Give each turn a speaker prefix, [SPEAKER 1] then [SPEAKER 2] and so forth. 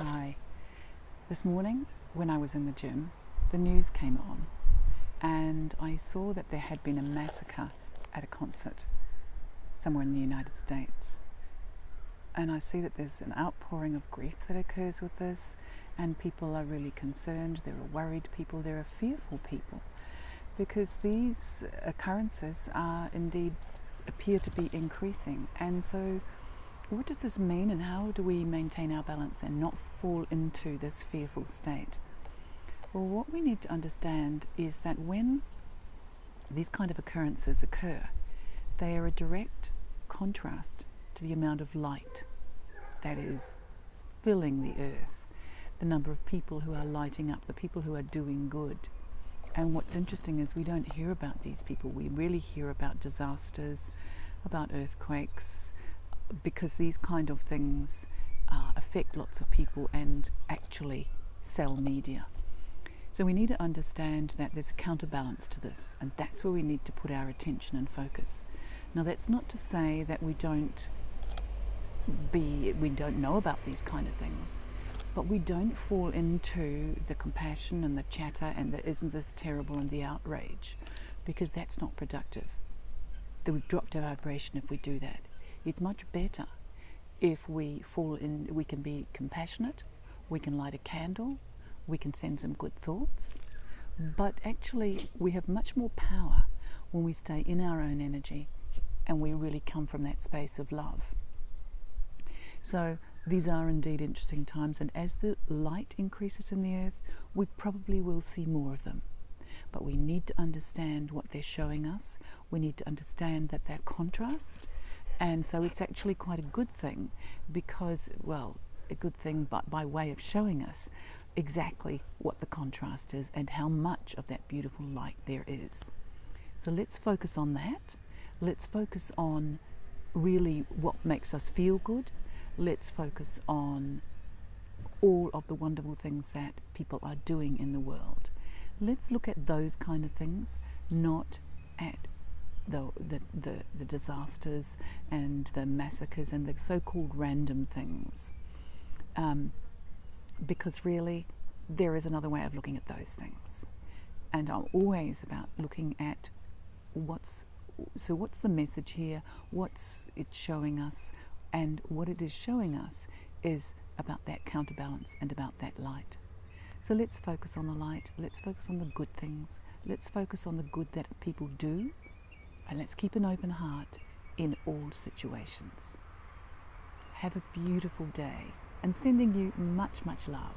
[SPEAKER 1] Hi. This morning, when I was in the gym, the news came on and I saw that there had been a massacre at a concert somewhere in the United States. And I see that there's an outpouring of grief that occurs with this, and people are really concerned. There are worried people, there are fearful people, because these occurrences are indeed appear to be increasing. And so what does this mean, and how do we maintain our balance and not fall into this fearful state? Well, what we need to understand is that when these kind of occurrences occur, they are a direct contrast to the amount of light that is filling the earth, the number of people who are lighting up, the people who are doing good. And what's interesting is we don't hear about these people. We really hear about disasters, about earthquakes, because these kind of things affect lots of people and actually sell media. So we need to understand that there's a counterbalance to this, and that's where we need to put our attention and focus. Now, that's not to say that we don't know about these kind of things, but we don't fall into the compassion and the chatter and the isn't this terrible and the outrage, because that's not productive. That we've dropped our vibration if we do that. It's much better if we can be compassionate, we can light a candle, we can send some good thoughts, but actually we have much more power when we stay in our own energy and we really come from that space of love. So these are indeed interesting times, and as the light increases in the earth, we probably will see more of them. But we need to understand what they're showing us. We need to understand that they're contrast. And so it's actually quite a good thing, because, well, a good thing but by way of showing us exactly what the contrast is and how much of that beautiful light there is. So let's focus on that. Let's focus on really what makes us feel good. Let's focus on all of the wonderful things that people are doing in the world. Let's look at those kind of things, not at the disasters and the massacres and the so-called random things, because really there is another way of looking at those things. And I'm always about looking at what's the message here, what's it showing us, and what it is showing us is about that counterbalance and about that light. So let's focus on the light, let's focus on the good things, let's focus on the good that people do, and let's keep an open heart in all situations. Have a beautiful day, and sending you much, much love.